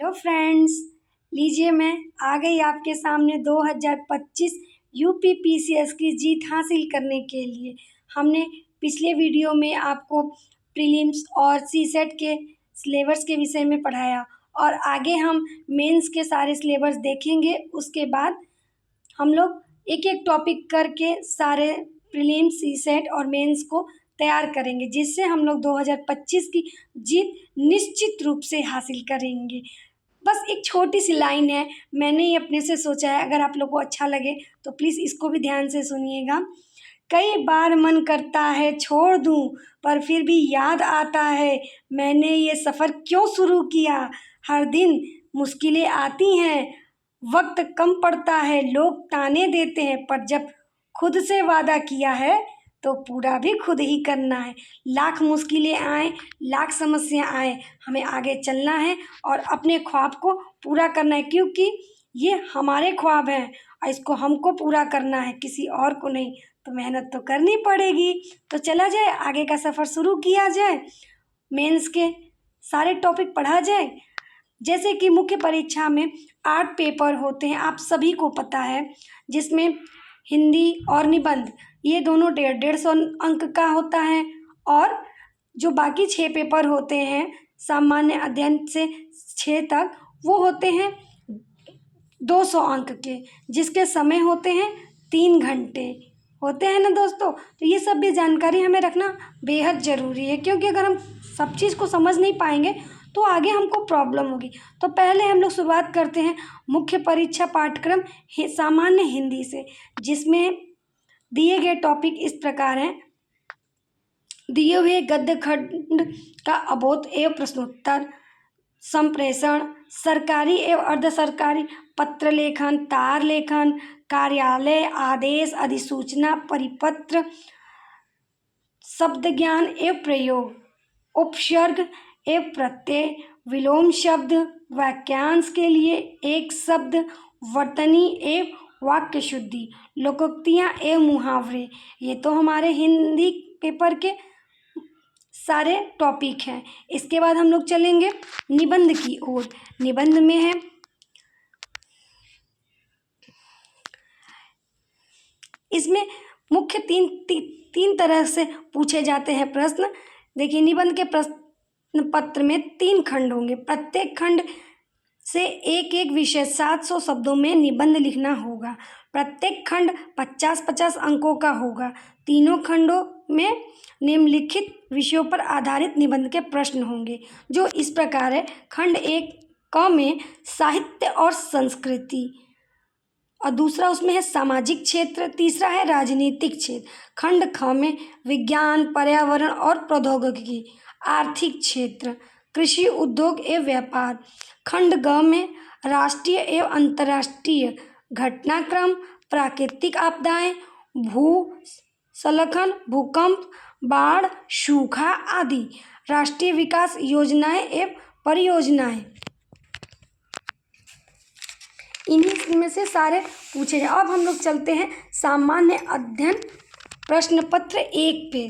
Hello friends, लीजिए मैं आ गई आपके सामने 2025 यूपी पीसीएस की जीत हासिल करने के लिए। हमने पिछले वीडियो में आपको प्रीलिम्स और सीसेट के सिलेबस के विषय में पढ़ाया और आगे हम मेंस के सारे सिलेबस देखेंगे। उसके बाद हम लोग एक एक टॉपिक करके सारे प्रीलिम्स, सीसेट और मेंस को तैयार करेंगे, जिससे हम लोग 2025 की जीत निश्चित रूप से हासिल करेंगे। बस एक छोटी सी लाइन है, मैंने ही अपने से सोचा है। अगर आप लोग को अच्छा लगे तो प्लीज़ इसको भी ध्यान से सुनिएगा। कई बार मन करता है छोड़ दूँ, पर फिर भी याद आता है मैंने ये सफ़र क्यों शुरू किया। हर दिन मुश्किलें आती हैं, वक्त कम पड़ता है, लोग ताने देते हैं, पर जब खुद से वादा किया है तो पूरा भी खुद ही करना है। लाख मुश्किलें आए, लाख समस्या आए, हमें आगे चलना है और अपने ख्वाब को पूरा करना है, क्योंकि ये हमारे ख्वाब हैं और इसको हमको पूरा करना है, किसी और को नहीं। तो मेहनत तो करनी पड़ेगी। तो चला जाए, आगे का सफ़र शुरू किया जाए, मेंस के सारे टॉपिक पढ़ा जाए। जैसे कि मुख्य परीक्षा में 8 पेपर होते हैं, आप सभी को पता है, जिसमें हिंदी और निबंध ये दोनों 150 अंक का होता है और जो बाकी 6 पेपर होते हैं सामान्य अध्ययन से 6 तक, वो होते हैं 200 अंक के, जिसके समय होते हैं 3 घंटे होते हैं ना दोस्तों। तो ये सब भी जानकारी हमें रखना बेहद ज़रूरी है, क्योंकि अगर हम सब चीज़ को समझ नहीं पाएंगे तो आगे हमको प्रॉब्लम होगी। तो पहले हम लोग शुरुआत करते हैं मुख्य परीक्षा पाठ्यक्रम सामान्य हिंदी से, जिसमें दिए गए टॉपिक इस प्रकार हैं। दिए हुए गद्य खंड का अबोध एवं प्रश्नोत्तर, संप्रेषण, सरकारी एवं अर्ध सरकारी पत्र लेखन, तार लेखन, कार्यालय आदेश, अधिसूचना, परिपत्र, शब्द ज्ञान एवं प्रयोग, उपसर्ग एवं प्रत्यय, विलोम शब्द, वाक्यांश के लिए एक शब्द, वर्तनी एवं वाक्य शुद्धि, लोकोक्तियाँ एवं मुहावरे। ये तो हमारे हिंदी पेपर के सारे टॉपिक हैं। इसके बाद हम लोग चलेंगे निबंध की ओर। निबंध में है इसमें मुख्य तीन तरह से पूछे जाते हैं प्रश्न। देखिए, निबंध के प्रश्न पत्र में 3 खंड होंगे। प्रत्येक खंड से एक एक विषय 700 शब्दों में निबंध लिखना होगा। प्रत्येक खंड 50-50 अंकों का होगा। तीनों खंडों में निम्नलिखित विषयों पर आधारित निबंध के प्रश्न होंगे, जो इस प्रकार है। खंड 1 क में साहित्य और संस्कृति, और दूसरा उसमें है सामाजिक क्षेत्र, तीसरा है राजनीतिक क्षेत्र। खंड ख में विज्ञान, पर्यावरण और प्रौद्योगिकी, आर्थिक क्षेत्र, कृषि, उद्योग एवं व्यापार। खंड ग में राष्ट्रीय एवं अंतर्राष्ट्रीय घटनाक्रम, प्राकृतिक आपदाएं, भूस्खलन, भूकंप, बाढ़, सूखा आदि, राष्ट्रीय विकास योजनाएं एवं परियोजनाएं। इन्हीं में से सारे पूछे जाए। अब हम लोग चलते हैं सामान्य अध्ययन प्रश्न पत्र 1 पे,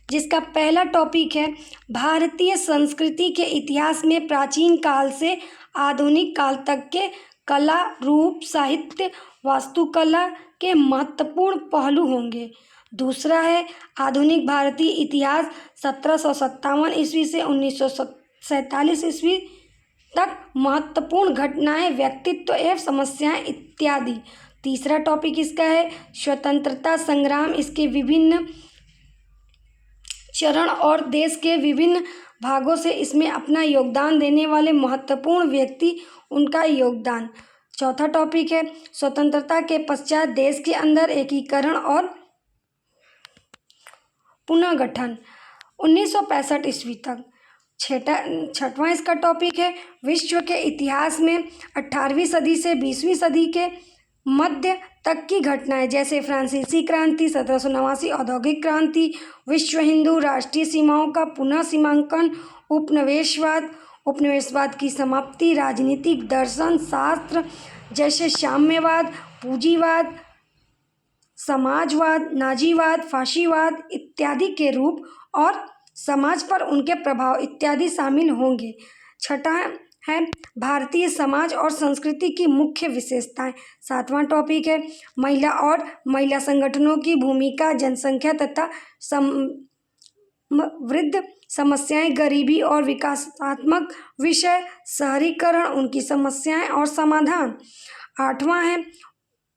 जिसका पहला टॉपिक है भारतीय संस्कृति के इतिहास में प्राचीन काल से आधुनिक काल तक के कला, रूप, साहित्य, वास्तुकला के महत्वपूर्ण पहलू होंगे। दूसरा है आधुनिक भारतीय इतिहास 1757 ईस्वी से 1947 ईस्वी तक, महत्वपूर्ण घटनाएं, व्यक्तित्व एवं समस्याएं इत्यादि। तीसरा टॉपिक इसका है स्वतंत्रता संग्राम, इसके विभिन्न चरण और देश के विभिन्न भागों से इसमें अपना योगदान देने वाले महत्वपूर्ण व्यक्ति, उनका योगदान। चौथा टॉपिक है स्वतंत्रता के पश्चात देश के अंदर एकीकरण और पुनर्गठन 1965 ईस्वी तक। छठवां इसका टॉपिक है विश्व के इतिहास में 18वीं सदी से 20वीं सदी के मध्य तक की घटनाएं, जैसे फ्रांसीसी क्रांति, 1789 औद्योगिक क्रांति, विश्व हिंदू, राष्ट्रीय सीमाओं का पुनः सीमांकन, उपनिवेशवाद की समाप्ति, राजनीतिक दर्शन शास्त्र जैसे साम्यवाद, पूंजीवाद, समाजवाद, नाजीवाद, फाशीवाद इत्यादि के रूप और समाज पर उनके प्रभाव इत्यादि शामिल होंगे। छठा है भारतीय समाज और संस्कृति की मुख्य विशेषताएं। 7वां टॉपिक है महिला और महिला संगठनों की भूमिका, जनसंख्या तथा वृद्ध समस्याएं, गरीबी और विकासात्मक विषय, शहरीकरण, उनकी समस्याएं और समाधान। 8वां है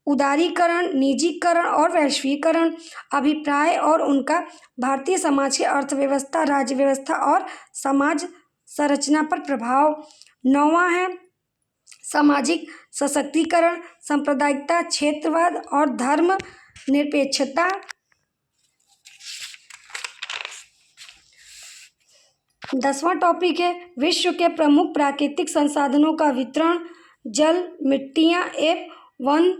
उदारीकरण, निजीकरण और वैश्वीकरण, अभिप्राय और उनका भारतीय समाज की अर्थव्यवस्था, राज्य व्यवस्था और समाज संरचना पर प्रभाव। 9वां है सामाजिक सशक्तिकरण, सांप्रदायिकता, क्षेत्रवाद और धर्म निरपेक्षता। 10वां टॉपिक है विश्व के प्रमुख प्राकृतिक संसाधनों का वितरण, जल, मिट्टियाँ एवं वन।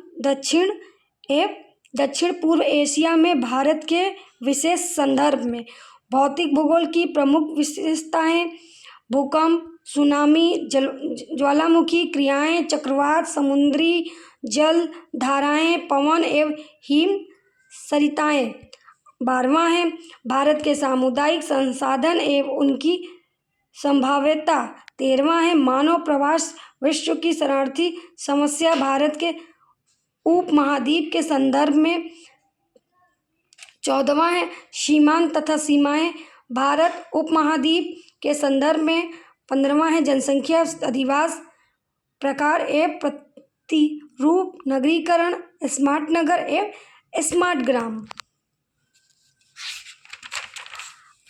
दक्षिण पूर्व एशिया में भारत के विशेष संदर्भ में। भौतिक भूगोल की प्रमुख विशेषताएं, भूकंप, सुनामी, ज्वालामुखी क्रियाएं, चक्रवात, समुद्री जल धाराएं, पवन एवं हिम सरिताएं। 12वां है भारत के सामुदायिक संसाधन एवं उनकी संभाव्यता। 13वां है मानव प्रवास, विश्व की शरणार्थी समस्या भारत के उपमहाद्वीप के संदर्भ में। 14वां है सीमांत तथा सीमाएं, भारत उपमहाद्वीप के संदर्भ में। 15वां है जनसंख्या, अधिवास, प्रकार एवं प्रतिरूप, नगरीकरण, स्मार्ट नगर एवं स्मार्ट ग्राम।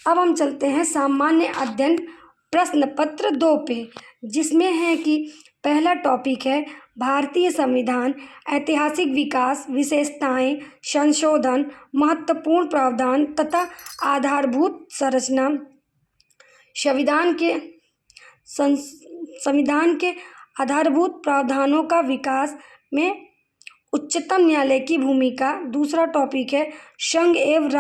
अब हम चलते हैं सामान्य अध्ययन प्रश्न पत्र 2 पे, जिसमें है कि पहला टॉपिक है भारतीय संविधान, ऐतिहासिक विकास, विशेषताएं, संशोधन, महत्वपूर्ण प्रावधान तथा आधारभूत संरचना। संविधान के आधारभूत प्रावधानों का विकास में उच्चतम न्यायालय की भूमिका। दूसरा टॉपिक है संघ एवं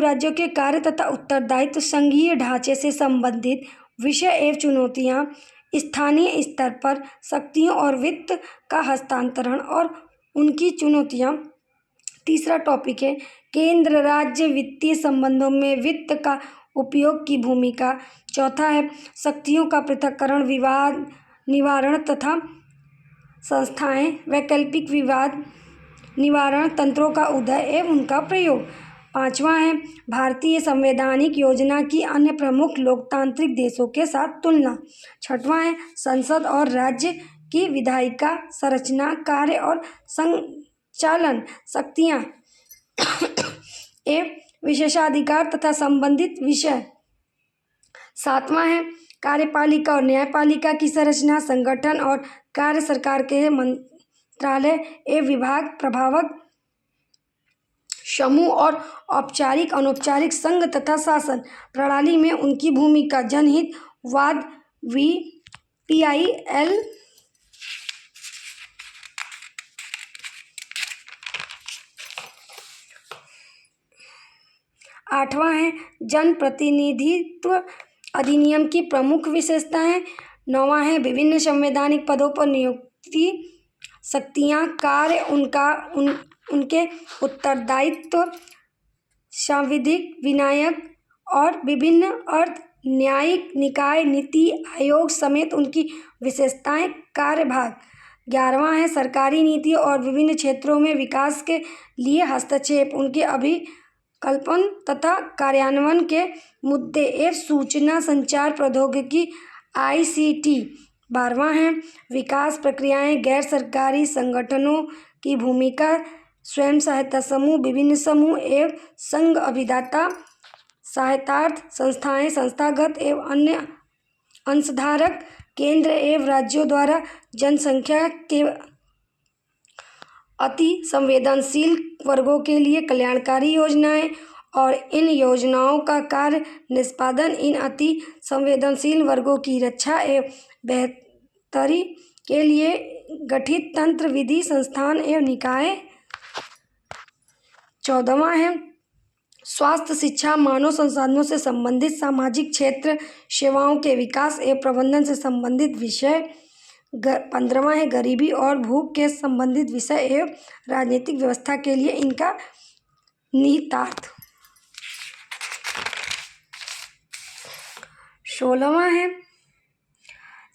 राज्यों के कार्य तथा उत्तरदायित्व, संघीय ढांचे से संबंधित विषय एवं चुनौतियां, स्थानीय स्तर पर शक्तियों और वित्त का हस्तांतरण और उनकी चुनौतियां। तीसरा टॉपिक है केंद्र राज्य वित्तीय संबंधों में वित्त का उपयोग की भूमिका। चौथा है शक्तियों का पृथक्करण, विवाद निवारण तथा संस्थाएं, वैकल्पिक विवाद निवारण तंत्रों का उदय एवं उनका प्रयोग। 5वां है भारतीय संवैधानिक योजना की अन्य प्रमुख लोकतांत्रिक देशों के साथ तुलना। 6वां है संसद और राज्य की विधायिका संरचना, कार्य और संचालन शक्तियाँ एवं विशेषाधिकार तथा संबंधित विषय। 7वां है कार्यपालिका और न्यायपालिका की संरचना, संगठन और कार्य, सरकार के मंत्रालय एवं विभाग, प्रभावक समूह और औपचारिक अनौपचारिक संघ तथा शासन प्रणाली में उनकी भूमिका। जनहित वाद, VPIL। 8वां है जन प्रतिनिधित्व अधिनियम की प्रमुख विशेषताएं। 9वां है विभिन्न संवैधानिक पदों पर नियुक्ति, शक्तियां, कार्य, उनके उत्तरदायित्व, सांविधिक, विनायक और विभिन्न अर्ध न्यायिक निकाय, नीति आयोग समेत उनकी विशेषताएं, कार्यभाग। 11वां है सरकारी नीतियों और विभिन्न क्षेत्रों में विकास के लिए हस्तक्षेप, उनके अभिकल्पन तथा कार्यान्वयन के मुद्दे एवं सूचना संचार प्रौद्योगिकी ICT। 12वां है विकास प्रक्रियाएं, गैर सरकारी संगठनों की भूमिका, स्वयं सहायता समूह, विभिन्न समूह एवं संघ अभिदाता, सहायतार्थ संस्थाएं, संस्थागत एवं अन्य अंशधारक, केंद्र एवं राज्यों द्वारा जनसंख्या के अति संवेदनशील वर्गों के लिए कल्याणकारी योजनाएं और इन योजनाओं का कार्य निष्पादन, इन अति संवेदनशील वर्गों की रक्षा एवं बेहतरी के लिए गठित तंत्र, विधि, संस्थान एवं निकाय। 14वां है स्वास्थ्य, शिक्षा, मानव संसाधनों से संबंधित सामाजिक क्षेत्र, सेवाओं के विकास एवं प्रबंधन से संबंधित विषय। 15वां है गरीबी और भूख के संबंधित विषय एवं राजनीतिक व्यवस्था के लिए इनका निहितार्थ। 16वां है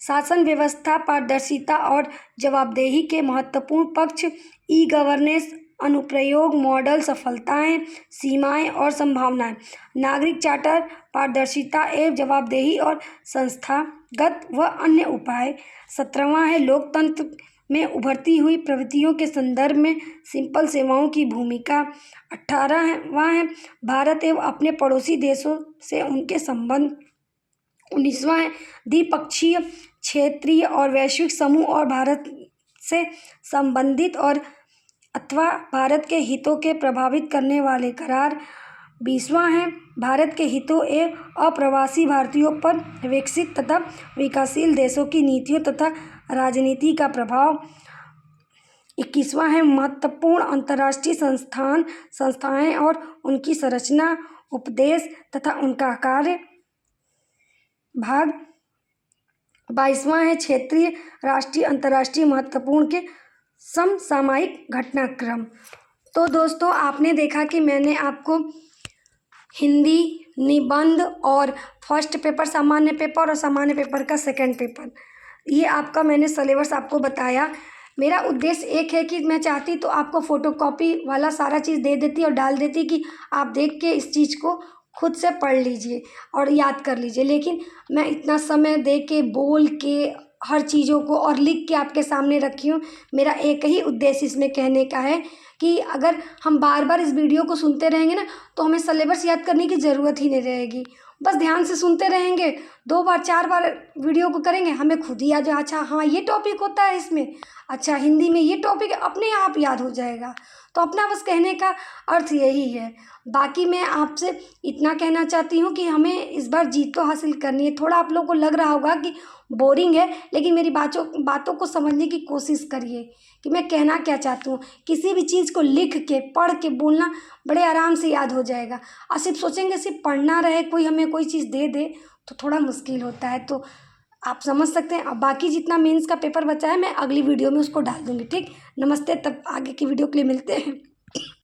शासन व्यवस्था, पारदर्शिता और जवाबदेही के महत्वपूर्ण पक्ष, ई गवर्नेंस, अनुप्रयोग मॉडल, सफलताएं, सीमाएं और संभावनाएं, नागरिक चार्टर, पारदर्शिता एवं जवाबदेही और संस्थागत व अन्य उपाय। 17वां है लोकतंत्र में उभरती हुई प्रवृत्तियों के संदर्भ में सिंपल सेवाओं की भूमिका। 18वां है भारत एवं अपने पड़ोसी देशों से उनके संबंध। 19वां है द्विपक्षीय, क्षेत्रीय और वैश्विक समूह और भारत से संबंधित और अथवा भारत के हितों के प्रभावित करने वाले करार। 20वां है भारत के हितों एवं अप्रवासी भारतीयों पर विकसित तथा विकासशील देशों की नीतियों तथा राजनीति का प्रभाव। 21वां है महत्वपूर्ण अंतर्राष्ट्रीय संस्थाएं और उनकी संरचना, उपदेश तथा उनका कार्य भाग। 22वां है क्षेत्रीय, राष्ट्रीय, अंतर्राष्ट्रीय महत्वपूर्ण के समसामयिक घटनाक्रम। तो दोस्तों आपने देखा कि मैंने आपको हिंदी, निबंध और फर्स्ट पेपर, सामान्य पेपर और सामान्य पेपर का सेकंड पेपर, ये आपका मैंने सिलेबस आपको बताया। मेरा उद्देश्य एक है कि मैं चाहती तो आपको फ़ोटोकॉपी वाला सारा चीज़ दे देती और डाल देती कि आप देख के इस चीज़ को खुद से पढ़ लीजिए और याद कर लीजिए, लेकिन मैं इतना समय दे के बोल के हर चीज़ों को और लिख के आपके सामने रखी हूँ। मेरा एक ही उद्देश्य इसमें कहने का है कि अगर हम बार बार इस वीडियो को सुनते रहेंगे ना तो हमें सिलेबस याद करने की ज़रूरत ही नहीं रहेगी। बस ध्यान से सुनते रहेंगे, 2 बार 4 बार वीडियो को करेंगे, हमें खुद ही याद, अच्छा हाँ ये टॉपिक होता है इसमें, अच्छा हिंदी में ये टॉपिक, अपने आप याद हो जाएगा। तो अपना बस कहने का अर्थ यही है। बाकी मैं आपसे इतना कहना चाहती हूँ कि हमें इस बार जीत तो हासिल करनी है। थोड़ा आप लोगों को लग रहा होगा कि बोरिंग है, लेकिन मेरी बातों को समझने की कोशिश करिए कि मैं कहना क्या चाहती हूँ। किसी भी चीज़ को लिख के पढ़ के बोलना बड़े आराम से याद हो जाएगा, और सिर्फ सोचेंगे सिर्फ पढ़ना रहे, कोई हमें कोई चीज़ दे दे तो थोड़ा मुश्किल होता है। तो आप समझ सकते हैं। अब बाकी जितना मेंस का पेपर बचा है मैं अगली वीडियो में उसको डाल दूँगी। ठीक, नमस्ते, तब आगे की वीडियो के लिए मिलते हैं।